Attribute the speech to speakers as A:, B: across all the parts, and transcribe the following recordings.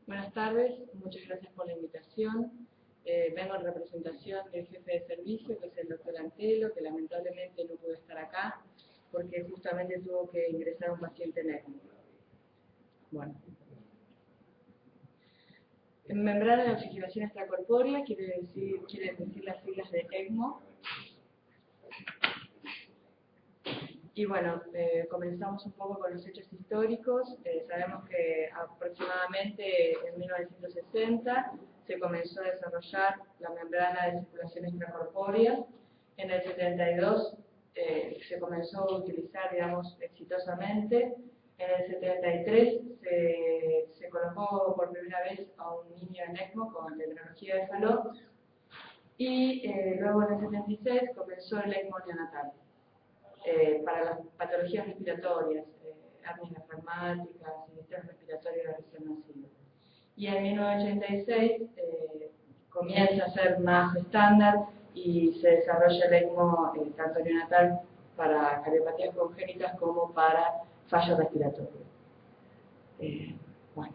A: Buenas tardes, muchas gracias por la invitación. Vengo en representación del jefe de servicio, que es el doctor Antelo, que lamentablemente no pudo estar acá porque justamente tuvo que ingresar un paciente en ECMO. Bueno. En membrana de oxigenación extracorpórea quieren decir las siglas de ECMO. Y bueno, comenzamos un poco con los hechos históricos. Sabemos que aproximadamente en 1960 se comenzó a desarrollar la membrana de circulación extracorpórea. En el 72 se comenzó a utilizar, digamos, exitosamente. En el 73 se colocó por primera vez a un niño en ECMO con tecnología de Fallot. Y luego en el 76 comenzó el ECMO neonatal. Para las patologías respiratorias, apneas diafragmáticas, sistemas respiratorios de recién nacido. Y en 1986 comienza a ser más estándar y se desarrolla el ECMO tanto neonatal para cardiopatías congénitas como para fallo respiratorio. Bueno.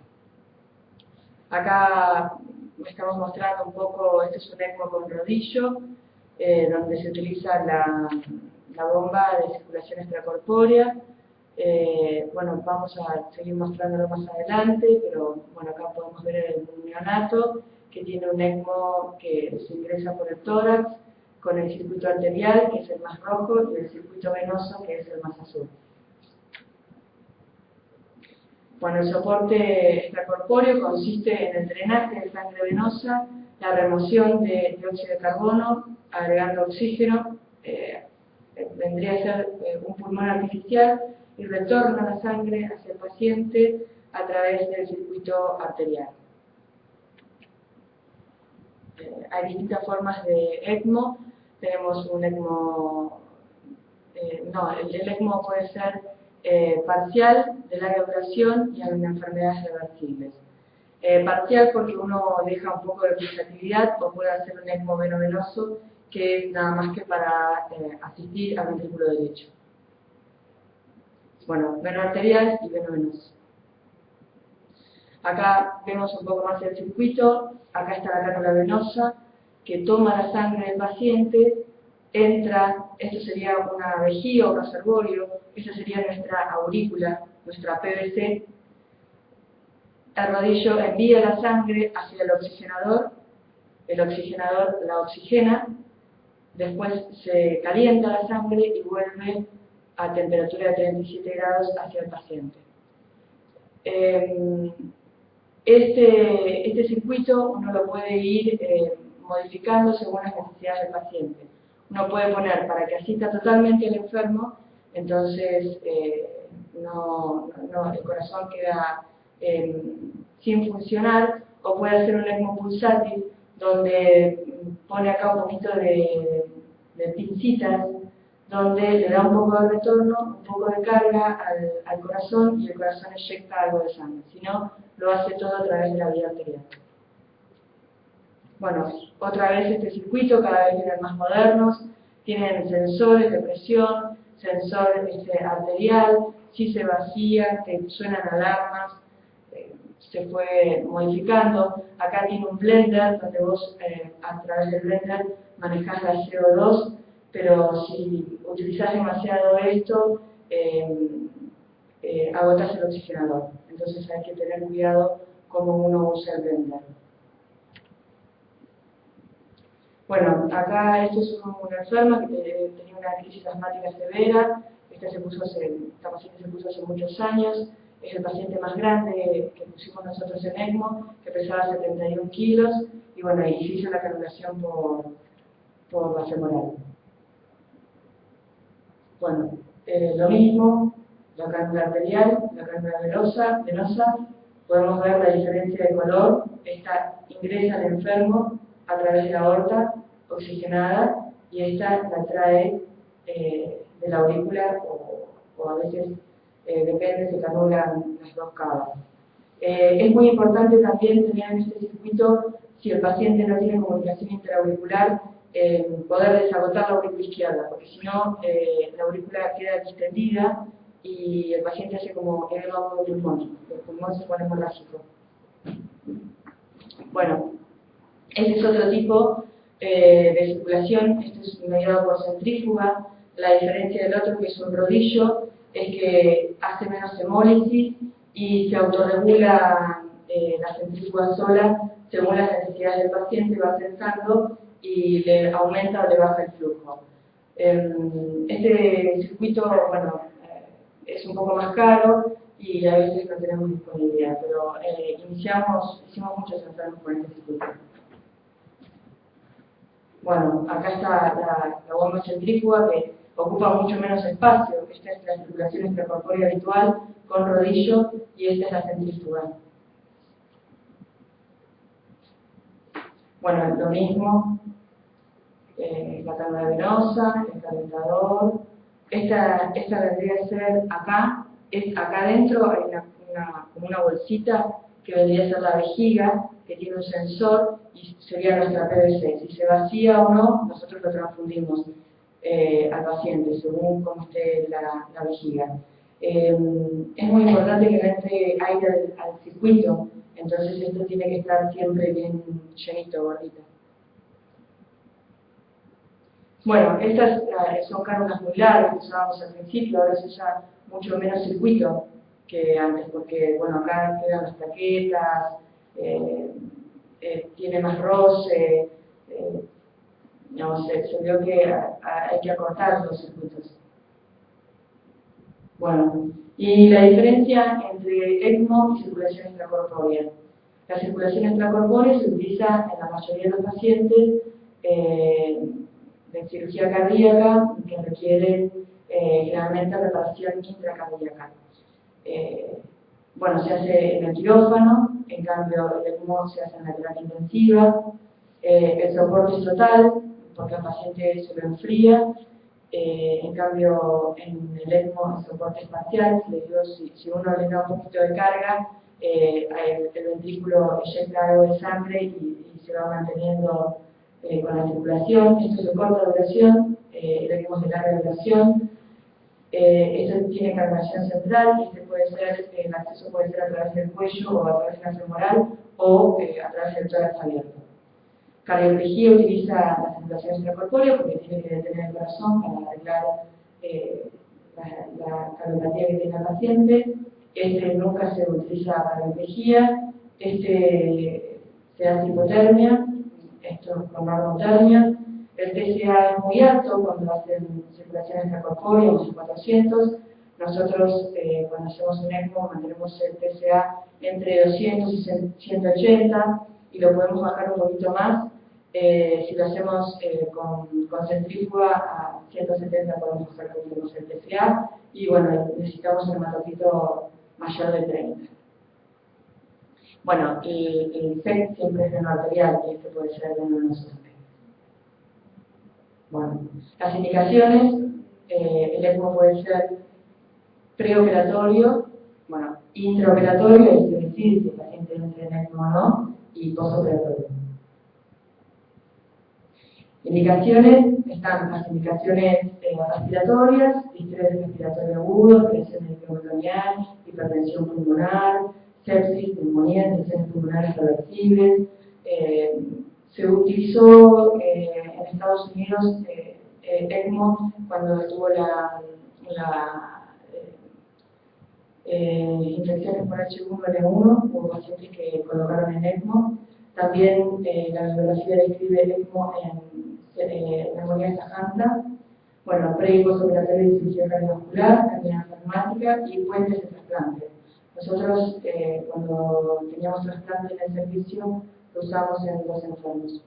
A: Acá estamos mostrando un poco, este es un ECMO con rodillo, donde se utiliza la bomba de circulación extracorpórea. Bueno, vamos a seguir mostrándolo más adelante, pero bueno, acá podemos ver el neonato que tiene un ECMO que se ingresa por el tórax con el circuito arterial, que es el más rojo, y el circuito venoso, que es el más azul. Bueno, el soporte extracorpóreo consiste en el drenaje de sangre venosa, la remoción de dióxido de carbono, agregando oxígeno, vendría a ser un pulmón artificial, y retorna la sangre hacia el paciente a través del circuito arterial. Hay distintas formas de ECMO. Tenemos un ECMO, el ECMO puede ser parcial, de larga duración y en enfermedades reversibles. Parcial porque uno deja un poco de pulsatividad, o puede hacer un ECMO venovenoso, que es nada más que para asistir al ventrículo derecho. Bueno, veno arterial y veno venoso. Acá vemos un poco más el circuito. Acá está la cánula venosa que toma la sangre del paciente, entra, esto sería una vejiga o reservorio, esta sería nuestra aurícula, nuestra PVC. El rodillo envía la sangre hacia el oxigenador la oxigena, después se calienta la sangre y vuelve a temperatura de 37 grados hacia el paciente. Este circuito uno lo puede ir modificando según las necesidades del paciente. Uno puede poner para que asista totalmente al enfermo, entonces el corazón queda sin funcionar, o puede hacer un ECMO pulsátil, donde pone acá un poquito de pincitas, donde le da un poco de retorno, un poco de carga al corazón, y el corazón eyecta algo de sangre. Si no, lo hace todo a través de la vía arterial. Bueno, otra vez este circuito, cada vez vienen más modernos, tienen sensores de presión, sensor arterial, si se vacía, que suenan alarmas, se fue modificando. Acá tiene un blender, donde vos a través del blender manejás la CO2, pero si utilizás demasiado esto, agotas el oxigenador. Entonces hay que tener cuidado cómo uno usa el blender. Bueno, acá esto es una enferma que tenía una crisis asmática severa. Esta paciente se puso hace muchos años. Es el paciente más grande que pusimos nosotros en ECMO, que pesaba 71 kilos, y bueno, y se hizo la canulación por la femoral. Bueno, lo mismo, la cánula arterial, la cánula venosa, podemos ver la diferencia de color. Esta ingresa al enfermo a través de la aorta oxigenada, y esta la trae de la aurícula, o a veces depende, se canulan las dos cavas. Es muy importante también tener en este circuito, si el paciente no tiene comunicación interauricular, poder desagotar la aurícula izquierda, porque si no, la aurícula queda distendida y el paciente hace como edema pulmón, el pulmón se pone hemorrágico. Bueno, ese es otro tipo de circulación. Este es mediado por centrífuga. La diferencia del otro, que es un rodillo, es que hace menos hemólisis y se autorregula la centrífuga sola según las necesidades del paciente, va sensando y le aumenta o le baja el flujo. Este circuito, bueno, es un poco más caro y a veces no tenemos disponibilidad, pero hicimos muchos ensayos con este circuito. Bueno, acá está la bomba centrífuga que ocupa mucho menos espacio. Esta es la circulación extracorpórea habitual con rodillo y esta es la centrífuga. Bueno, lo mismo, la cánula venosa, el calentador. Esta vendría a ser acá, acá adentro hay como una bolsita que vendría a ser la vejiga, que tiene un sensor y sería nuestra PVC. Si se vacía o no, nosotros lo transfundimos al paciente según cómo esté la vejiga. Es muy importante que no entre aire al circuito, entonces esto tiene que estar siempre bien llenito, gordito. Bueno, estas son cánulas muy largas que usábamos al principio, ahora se usa mucho menos circuito que antes, porque bueno, acá quedan las plaquetas, tiene más roce, no sé, se vio que hay que acortar los circuitos. Bueno, y la diferencia entre ECMO y circulación extracorpórea. La circulación extracorpórea se utiliza en la mayoría de los pacientes de cirugía cardíaca que requieren generalmente reparación intracardíaca. Bueno, se hace en el quirófano, en cambio el ECMO se hace en la terapia intensiva. El soporte es total, porque el paciente se lo enfría. En cambio, en el ECMO el soporte es parcial. Si uno le da un poquito de carga, el ventrículo eyecta algo de sangre y se va manteniendo con la circulación. Esto es de corta duración, el ECMO es de larga duración. Esto tiene cargación central y el acceso puede ser a través del cuello o a través de la femoral o a través del tórax abierto. Cardiología utiliza la circulación extracorpórea porque tiene que detener el corazón para arreglar la cardiopatía que tiene el paciente. Nunca se utiliza cardiología. Se hace hipotermia, esto con normotermia. El TCA es muy alto cuando hacen circulación extracorpórea, unos 400. Nosotros, cuando hacemos un ECMO, mantenemos el TCA entre 200 y 180 y lo podemos bajar un poquito más. Si lo hacemos con centrífuga a 170 podemos bajar un poquito más el TCA y bueno, necesitamos un hematocito mayor de 30. Bueno, el FET siempre es arterial y este puede ser venoso también. Bueno, las indicaciones, el ECMO puede ser preoperatorio, bueno, intraoperatorio, es decir, si el paciente entra en ECMO o no, y postoperatorio. Indicaciones, están las indicaciones respiratorias, distrés respiratorio agudo, presión microbial, hipertensión pulmonar, sepsis, neumonía, infecciones pulmonares reversibles. Se utilizó en Estados Unidos ECMO cuando estuvo la infecciones por H1N1, hubo pacientes que colocaron en ECMO. También la bibliografía describe ECMO en neumonía sajanta, bueno, pre y postoperatorio de cirugía cardiovascular, cardiopatía enfermática y puentes de trasplante. Nosotros, cuando teníamos trasplante en el servicio, lo usamos en los enfermos.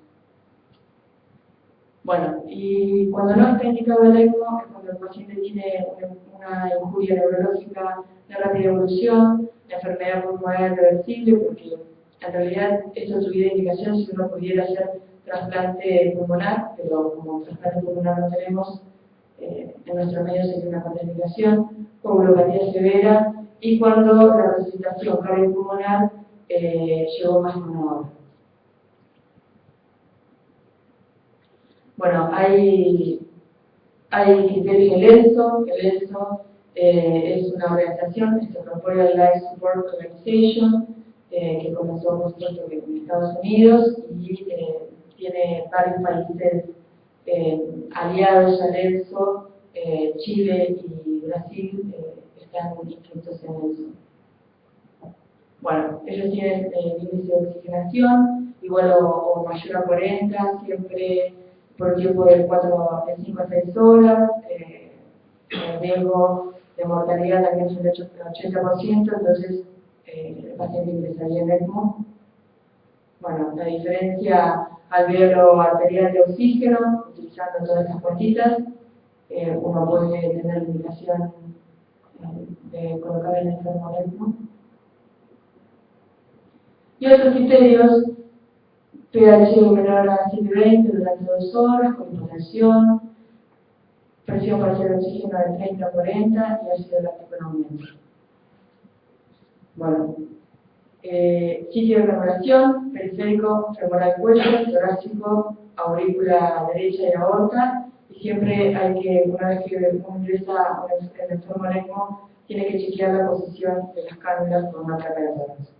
A: Bueno, y cuando no está indicado el ECMO es cuando el paciente tiene una injuria neurológica de rápida evolución, la enfermedad pulmonar reversible, porque en realidad esto tuviera indicación si uno pudiera hacer trasplante pulmonar, pero como trasplante pulmonar no tenemos, en nuestro medio sería una contraindicación, coagulopatía severa, y cuando la resucitación cardiopulmonar llevó más de una hora. Bueno, hay criterios de ELSO. El ELSO es una organización, es el Corporeal Life Support Organization, que comenzó por supuesto en Estados Unidos y tiene varios países aliados al EPSO, Chile y Brasil están inscritos en eso. Bueno, ellos tienen índice de oxigenación igual o mayor a 40, siempre por un tiempo de 5 a 6 horas, el riesgo de mortalidad también es del 80%, entonces el paciente ingresaría en ECMO. Bueno, la diferencia alveolo arterial de oxígeno, utilizando todas estas cuentitas, uno puede tener la indicación de colocar el enfermo en ECMO. Y otros criterios, pH menor a 7,20 durante 2 horas, con hipotensión, presión parcial de oxígeno de 30 a 40 y ácido láctico en aumento. Bueno, sitio de carburación, periférico, femoral cuello, torácico, aurícula derecha y aorta, y siempre hay que, una vez que uno ingresa el enfermo en ECMO, tiene que chequear la posición de las cánulas con una placa de tórax.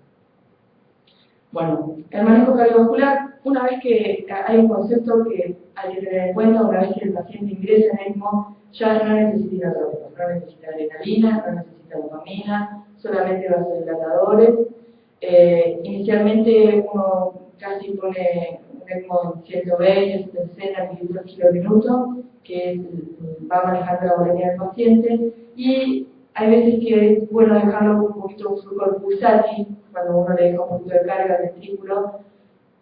A: Bueno, el manejo cardiovascular, una vez que hay un concepto que hay que tener en cuenta, una vez que el paciente ingresa en ECMO, ya no necesita hidratrópicos, no necesita adrenalina, no necesita dopamina, solamente vasodilatadores. Inicialmente uno casi pone un ECMO en 120, 160 mililitros kilo minuto, que va manejando la volemia del paciente, y hay veces que es bueno dejarlo un poquito flujo pulsátil, cuando uno le deja un poquito de carga al ventrículo,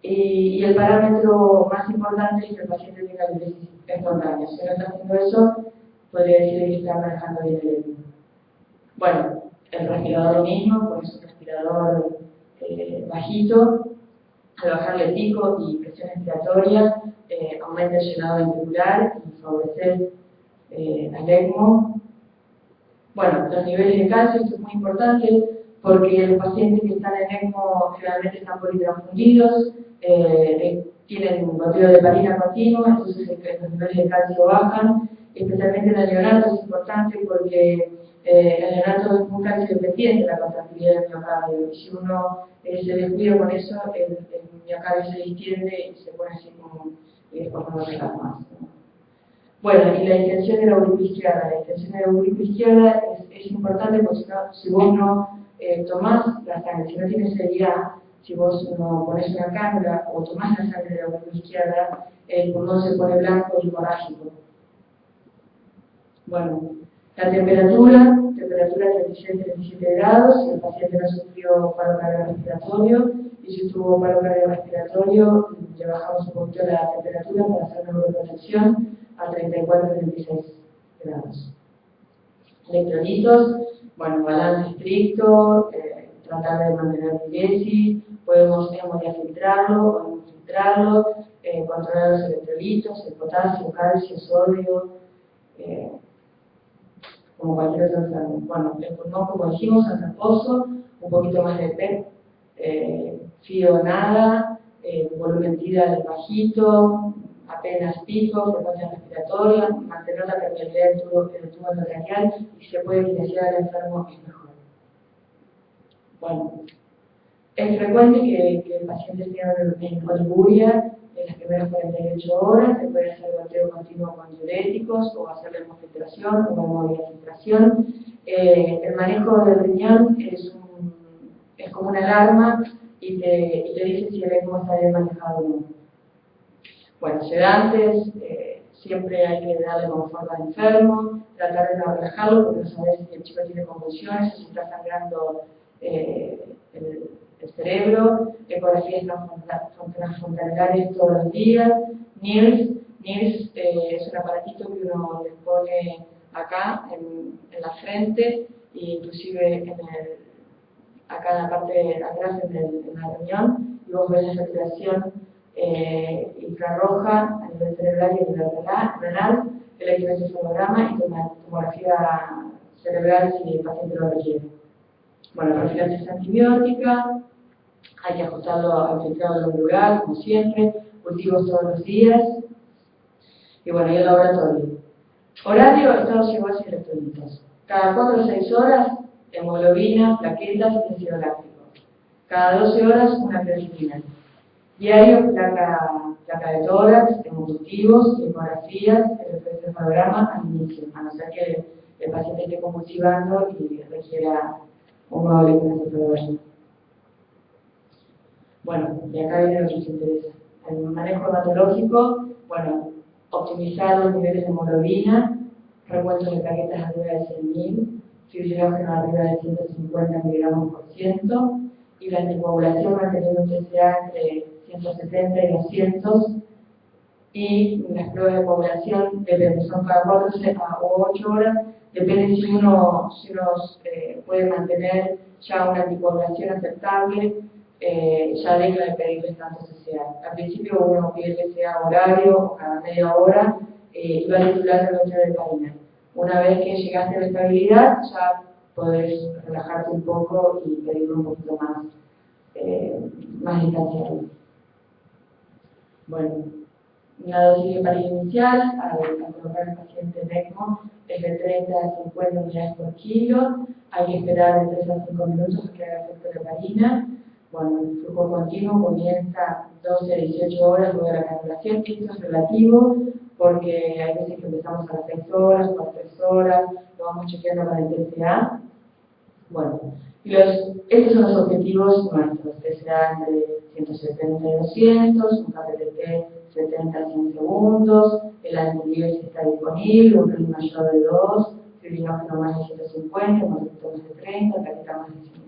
A: y el parámetro más importante es que el paciente tenga diuresis espontánea. Si no está haciendo eso, podría decir que está manejando bien el ECMO. Bueno, el respirador lo mismo, pones un respirador bajito, al bajarle el pico y presión expiratoria, aumenta el llenado ventricular y favorece al ECMO. Bueno, los niveles de calcio, esto es muy importante porque los pacientes que están en ECMO generalmente están politransfundidos, tienen un goteo de heparina continuo, entonces los niveles de calcio bajan, especialmente en el neonato es importante porque el neonato es muy calcio dependiente la contractilidad del miocardio, y si uno se descuida con eso, el miocardio se distiende y se pone así como no relaja más, ¿no? Bueno, y la distensión de la aurícula izquierda. La distensión de la aurícula izquierda es importante porque si vos no tomás la sangre, si no tienes seriedad, si vos no pones una cánula o tomás la sangre de la aurícula izquierda, el pulmón se pone blanco y hemorrágico. Bueno, la temperatura 36-37 grados, si el paciente no sufrió paro cardiorrespiratorio, y si tuvo paro cardiorrespiratorio, le bajamos un poquito la temperatura para hacer neuroprotección a 34-36 grados. Electrolitos, bueno, balance estricto, tratar de mantener diuresis, podemos hemodiafiltrarlo o infiltrarlo, controlar los electrolitos, el potasio, calcio, sodio, como cualquier otro enfermo. Bueno, el pulmón, como dijimos, en reposo, un poquito más de PEP, fío nada, volumen tidal bajito, apenas pico, frecuencia respiratoria, mantener la permeabilidad del tubo endotraqueal, y si se puede kinesiar al enfermo es mejor. Bueno, es frecuente que el paciente esté en oliguria en las primeras 48 horas, se puede hacer goteo continuo con diuréticos o hacerle hemofiltración o hemodiafiltración. El manejo del riñón es como una alarma y te dice si el ECMO está bien manejado o no. Bueno, sedantes, siempre hay que darle confort al enfermo, tratar de no relajarlo porque no sabes si el chico tiene convulsiones o si está sangrando el cerebro, ecografías transfrontalares todos los días, NIRS es un aparatito que uno le pone acá en la frente e inclusive acá en la parte de atrás en la riñón, y vos ves la saturación infrarroja a nivel cerebral y a nivel renal, electroencefalograma y tomografía cerebral si el paciente lo requiere. Bueno, profilaxis antibiótica, hay que ajustarlo al filtrado lugar, como siempre, cultivos todos los días, y bueno, y el laboratorio. Horario, estados iguales y electrolitos. Cada 4 o 6 horas, hemoglobina, plaquetas y ácido láctico. Cada 12 horas una creatinina. Diario, placa de tórax, hemocultivos, ecografías, el electroencefalograma al inicio, a no ser que el paciente esté convulsivando y requiera un nuevo electroencefalograma. Bueno, y acá viene lo que nos interesa. El manejo hematológico, bueno, optimizar los niveles de hemoglobina, recuentos de plaquetas arriba de 100.000, fibrinógeno arriba de 150 miligramos por ciento, y la anticoagulación manteniendo un TSA entre 170 y 200, y las pruebas de coagulación depende, son cada 4 o 8 horas, depende si uno puede mantener ya una anticoagulación aceptable, ya deja de pedirles tanto TSA. Al principio uno pide TSA horario o cada media hora y va titulando el otro de heparina. Una vez que llegaste a la estabilidad, ya podés relajarte un poco y pedirlo un poquito más distanciado. Bueno, una dosis de heparina inicial al colocar al paciente en ECMO es de 30 a 50 unidades por kilo. Hay que esperar de 3 a 5 minutos a que haga efecto la heparina. Bueno, el flujo continuo comienza 12 a 18 horas luego de la canulación. Esto es relativo porque hay veces que empezamos a las 6 horas o a las 3 horas, lo vamos chequeando con el TSA. Bueno, estos son los objetivos nuestros: TSA entre 170 y 200, un KPTT 70 a 100 segundos, el antivirus está disponible, un PRI mayor de 2, fibrinógeno más de 150, hemocito más de 30, plaqueta más de 100.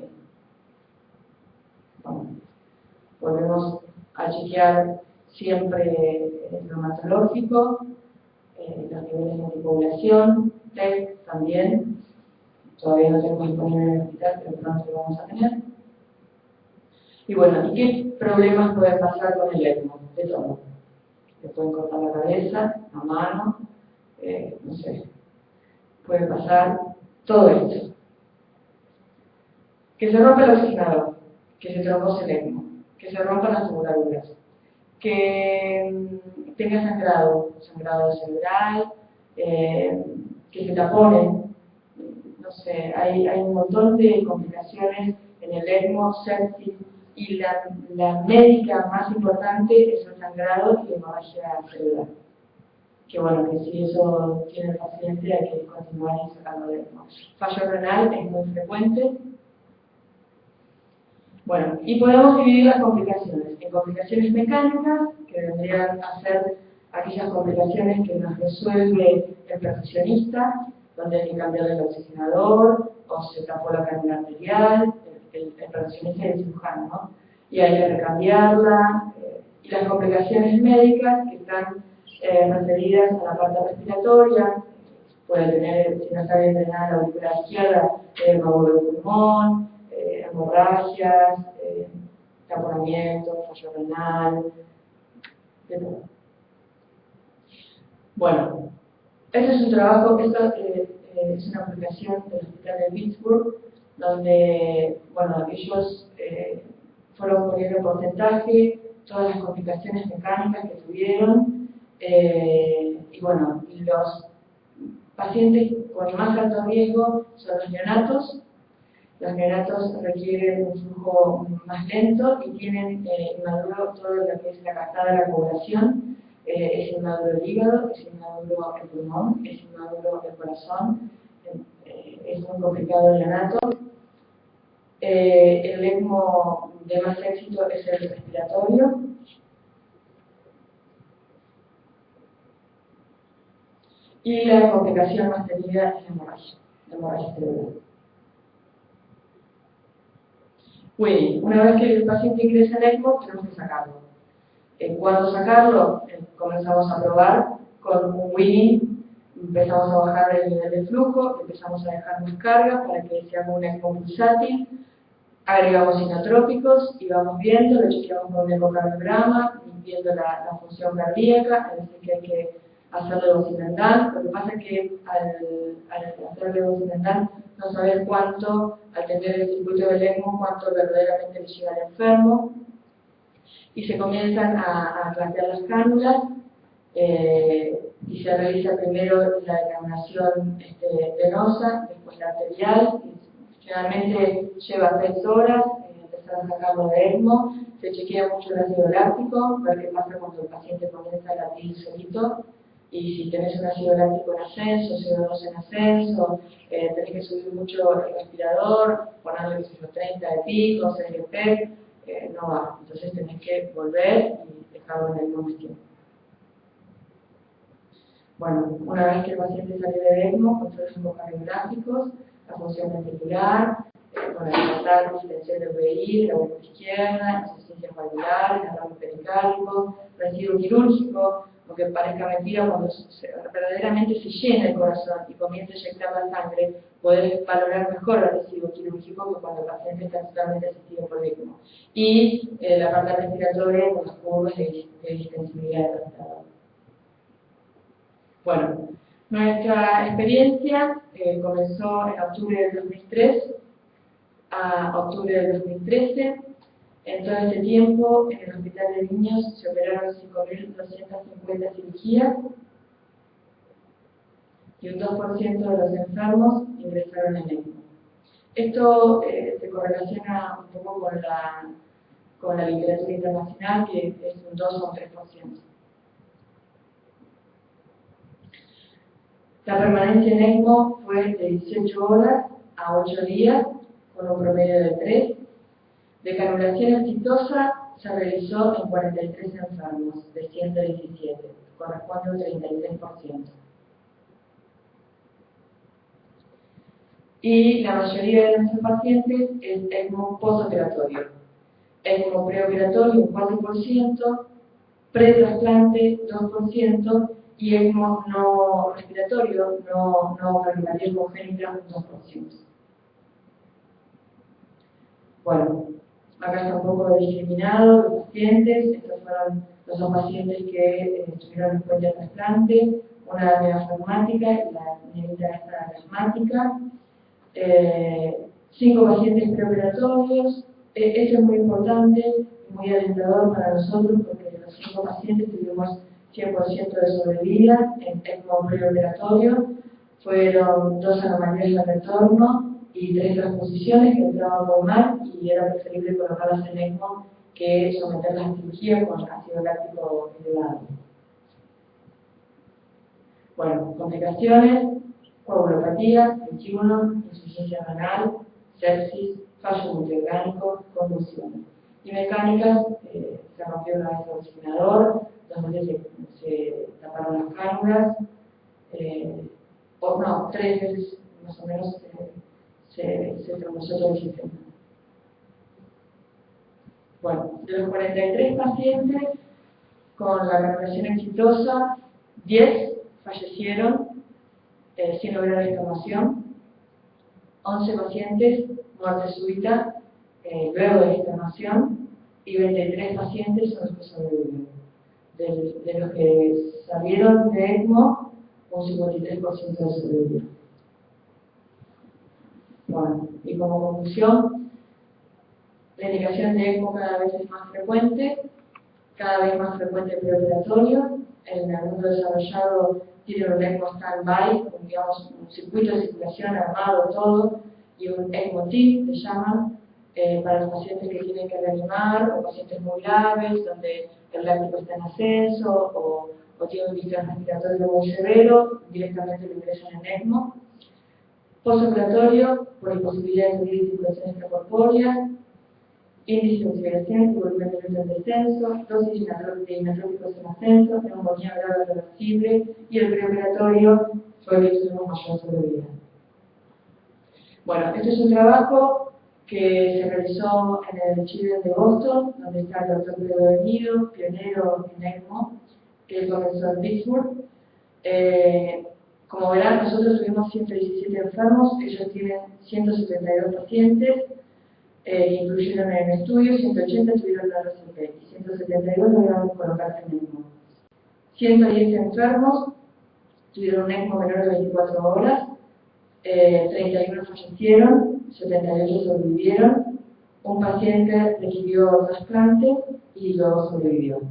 A: Bueno, volvemos a chequear siempre el hematológico, los niveles de anticoagulación, TEC también. Todavía no tenemos disponible en el hospital, pero pronto lo vamos a tener. Y bueno, ¿y qué problemas pueden pasar con el ECMO? De todo. Le pueden cortar la cabeza, la mano, no sé. Puede pasar todo esto. Que se rompa el oxigenador, que se trombose el ECMO, que se rompan las tubuladuras, que tenga sangrado cerebral, que se tapone. No sé, hay un montón de complicaciones en el ECMO, sepsis, y la médica más importante es el sangrado y hemorragia cerebral. Que bueno, que si eso tiene el paciente hay que continuar y sacarlo del ECMO. Fallo renal es muy frecuente. Bueno, y podemos dividir las complicaciones en complicaciones mecánicas, que vendrían a ser aquellas complicaciones que nos resuelve el perfusionista, donde hay que cambiar el oxigenador, o se tapó la canula arterial, el perfusionista y el cirujano, ¿no? Y hay que recambiarla, y las complicaciones médicas que están referidas a la parte respiratoria, puede tener, si no está bien drenada la aurícula izquierda, coágulo de pulmón, hemorragias, taponamiento, fallo renal, de todo. Bueno, este es un trabajo, esto es una publicación del Hospital de Pittsburgh, donde, bueno, ellos fueron poniendo en porcentaje todas las complicaciones mecánicas que tuvieron, y bueno, los pacientes con más alto riesgo son los neonatos. Los neonatos requieren un flujo más lento y tienen inmaduro todo lo que es la cascada de la coagulación. Es inmaduro el hígado, es inmaduro el pulmón, es inmaduro el corazón. Es muy complicado el neonato. El ECMO de más éxito es el respiratorio. Y la complicación más tenida es la hemorragia cerebral. Winning. Una vez que el paciente ingresa en ECMO, tenemos que sacarlo. ¿Cuándo sacarlo? Comenzamos a probar con un winning, empezamos a bajar el nivel de flujo, empezamos a dejar más carga para que se haga un ECMO pulsátil, agregamos inotrópicos y vamos viendo, lo chequeamos con un ecocardiograma, viendo la función cardíaca, a veces que hay que hacerle dosinandán. Lo que pasa es que al hacerle dosinandán no sabes cuánto, al tener el circuito del ECMO, cuánto verdaderamente le llega al enfermo, y se comienzan a plantear las cánulas, y se realiza primero la determinación venosa, después la arterial, y generalmente lleva 6 horas, entre comenzar a sacarlo de ECMO, se chequea mucho el ácido láctico, ver qué pasa cuando el paciente comienza a latir solito, y si tenés un ácido láctico en ascenso, CO2 en ascenso, tenés que subir mucho el respirador, ponerle, qué sé yo, 30 de pico, 6 de PEP, no va. Entonces tenés que volver y dejarlo en el mismo tiempo. Bueno, una vez que el paciente sale de ECMO, controles ecocardiográficos, la función ventricular, con el tratar de extensión del VI, la boca izquierda, insuficiencias valvulares, derrame pericárdico, residuo quirúrgico, aunque parezca mentira, cuando verdaderamente se llena el corazón y comienza a inyectar la sangre, podés valorar mejor el residuo quirúrgico que cuando el paciente está totalmente asistido por ECMO. Y la parte respiratoria con las curvas de distensibilidad del respirador. Bueno, nuestra experiencia comenzó en octubre del 2003 a octubre del 2013. En todo este tiempo, en el Hospital de Niños se operaron 5.250 cirugías y un 2% de los enfermos ingresaron en ECMO. Esto se correlaciona un poco con la literatura internacional, que es un 2 o un 3%. La permanencia en ECMO fue de 18 horas a 8 días, con un promedio de 3. De canulación exitosa se realizó en 43 enfermos de 117, corresponde a un 33%. Y la mayoría de nuestros pacientes es ECMO postoperatorio. ECMO preoperatorio un 4%, pretrasplante 2%, y ECMO no respiratorio, no cardiopatía congénita, 2%. Bueno, acá está un poco discriminado los pacientes. Estos fueron los dos pacientes que estuvieron después del trasplante, una asmática y la niñita esta asmática. 5 pacientes preoperatorios. Eso es muy importante y muy alentador para nosotros, porque de los 5 pacientes tuvimos 100% de sobrevida en ECMO preoperatorio. Fueron 2 anomalías de retorno y 3 transposiciones que entraban muy mal, y era preferible colocarlas en ECMO que someterlas a cirugía con ácido láctico elevado. Bueno, complicaciones: coagulopatía, 21, insuficiencia renal, sepsis, fallo multiorgánico, convulsiones. Y mecánicas: se rompió una vez el oxigenador, 2 veces se taparon las cánulas, 3 veces más o menos se trombosó todo el sistema. Bueno, de los 43 pacientes con la canulación exitosa, 10 fallecieron sin lograr inflamación, 11 pacientes muerte súbita luego de la inflamación, y 23 pacientes son los que sobrevivieron. De los que salieron de ECMO, un 53% de sobrevivieron. Bueno, y como conclusión, la indicación de ECMO cada vez es más frecuente preoperatorio. En el mundo desarrollado tiene un ECMO stand-by, digamos, un circuito de circulación armado todo, y un ECMO TIP, se llaman, para los pacientes que tienen que reanimar, o pacientes muy graves, donde el láctico está en ascenso, o tiene un distrés respiratorio muy severo, directamente lo ingresan en ECMO. Postoperatorio, por imposibilidad de subir circulación extracorpórea, índice de oxigenación y volumen de en descenso, dosis de inotrópicos en ascenso, neumonía grave reversible, y el preoperatorio fue el que tuvimos mayor sobrevida. Bueno, este es un trabajo que se realizó en el Children's de Boston, donde está el doctor Pedro Benito, pionero en ECMO, que comenzó en Pittsburgh. Como verán, nosotros tuvimos 117 enfermos, ellos tienen 172 pacientes, incluyeron en el estudio, 180 tuvieron la RCP y 172 lograron colocarse en ECMO. 110 enfermos tuvieron un ECMO menor de 24 horas, 31 fallecieron, 78 sobrevivieron, un paciente requirió trasplante y luego sobrevivió.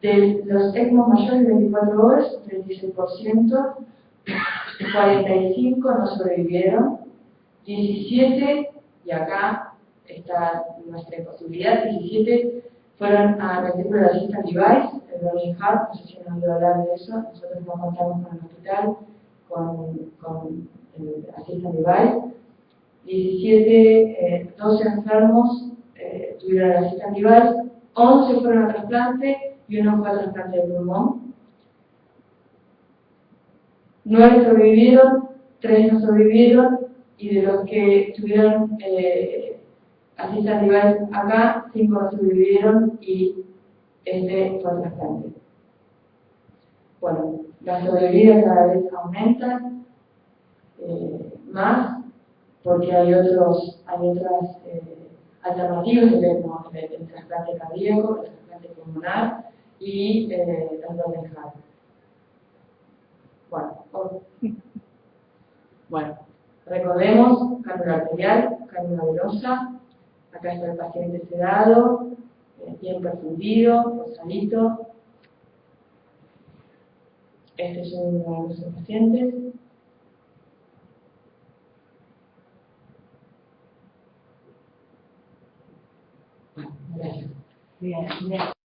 A: De los ECMO mayores de 24 horas, 36%, 45 no sobrevivieron, 17, y acá está nuestra imposibilidad. 17 fueron a Ventricular Assisted Device, el Berlin Heart, no sé si han oído hablar de eso. Nosotros no contamos con el hospital, con el Assisted Device. 17, 12 enfermos tuvieron el Assisted Device, 11 fueron a trasplante y uno fue a trasplante de pulmón. 9 sobrevivieron, 3 no sobrevivieron, y de los que tuvieron Assisted Device acá, 5 no sobrevivieron y este fue a trasplante. Bueno, las sobrevividas cada vez aumentan más, porque hay otras alternativas el trasplante cardíaco, el trasplante pulmonar y el Berlin Heart. Bueno, recordemos, cánula arterial, cánula venosa, acá está el paciente sedado, bien perfundido, posadito. Este es uno de nuestros pacientes. Bueno, gracias.
B: Bien.